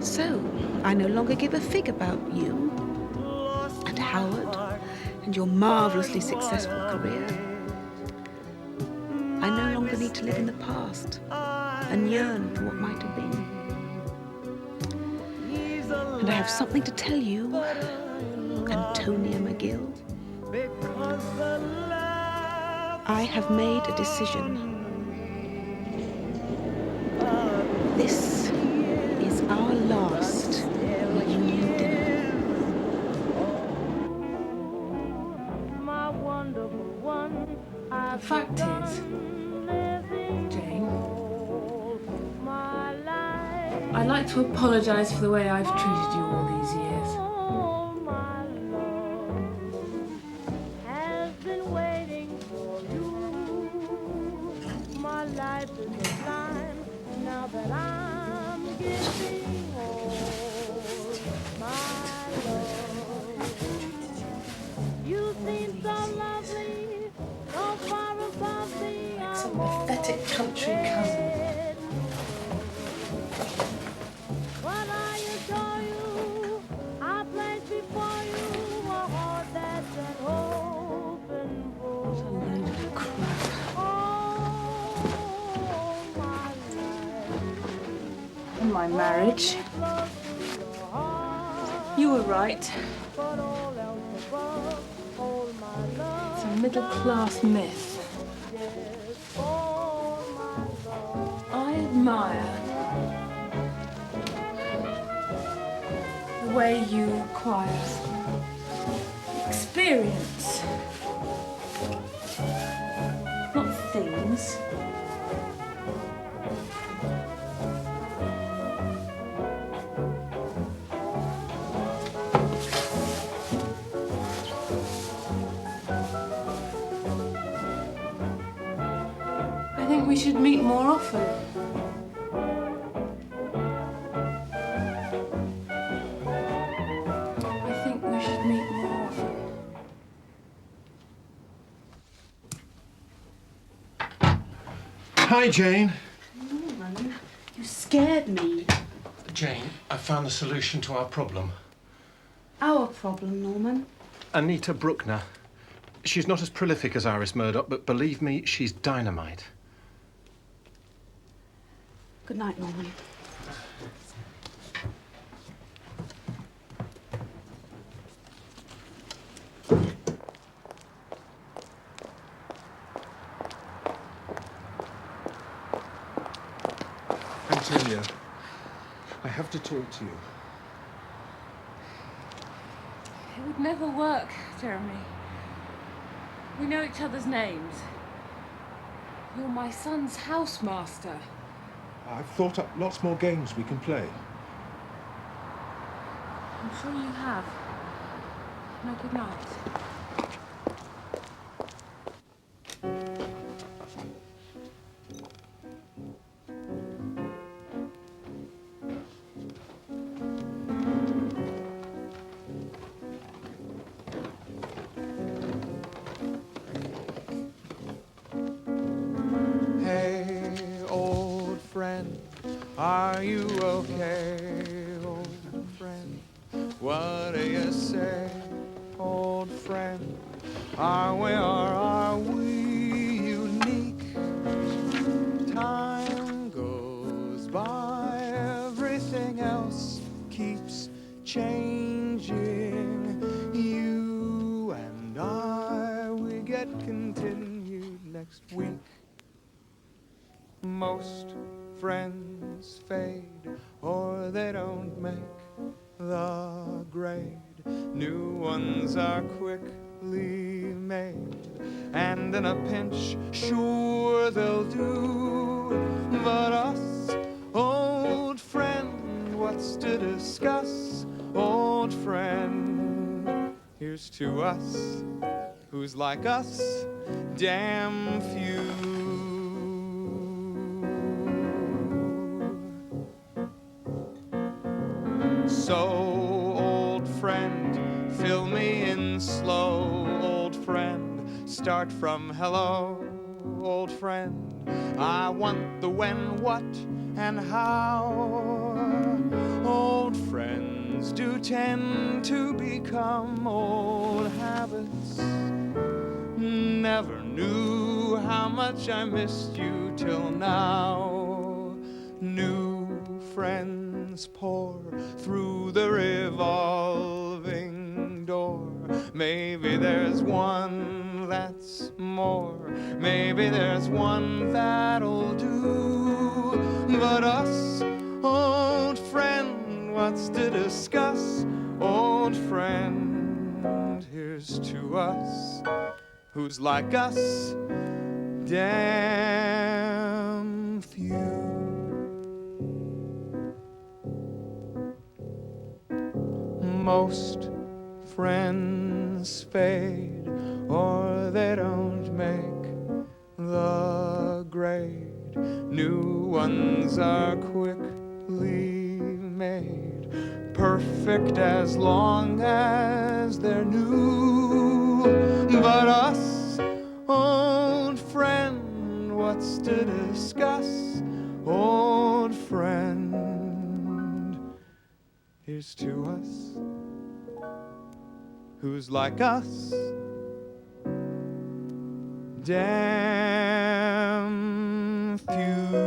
So, I no longer give a fig about you and Howard and your marvelously successful career. I no longer need to live in the past and yearn for what might have been. And I have something to tell you, Antonia McGill. I have made a decision. This is our last reunion dinner. The fact is, Jane, I'd like to apologise for the way I've treated you all these years. Like some pathetic country cousin. my marriage. You were right. It's a middle-class myth. I admire the way you acquire experience, not things. I think we should meet more often. I think we should meet more often. Hi, Jane. Norman, you scared me. Jane, I found the solution to our problem. Our problem, Norman. Anita Bruckner. She's not as prolific as Iris Murdoch, but believe me, she's dynamite. Good night, Norman. Antonia, I have to talk to you. It would never work, Jeremy. We know each other's names. You're my son's housemaster. I've thought up lots more games we can play. I'm sure you have. Now, good night. Hey, old friend, are you okay, old friend? What do you say, old friend? Are we or are we unique? Time goes by, everything else keeps changing. You and I, we get continued next week. Most friends fade or they don't make the grade. New ones are quickly made, and in a pinch, sure they'll do. But us, old friend, what's to discuss? Old friend, here's to us, who's like us, damn few. So, old friend, fill me in slow, old friend. Start from hello, old friend. I want the when, what, and how. Old friends do tend to become old habits. Never knew how much I missed you till now. New friends pour through the revolving door. Maybe there's one that's more. Maybe there's one that'll do. But us, old friend, what's to discuss? Old friend, here's to us, who's like us, damn few. Most friends fade or they don't make the grade. New ones are quickly made, perfect as long as they're new. But us, old friend, what's to discuss? Old friend, here's to us, who's like us, damn few.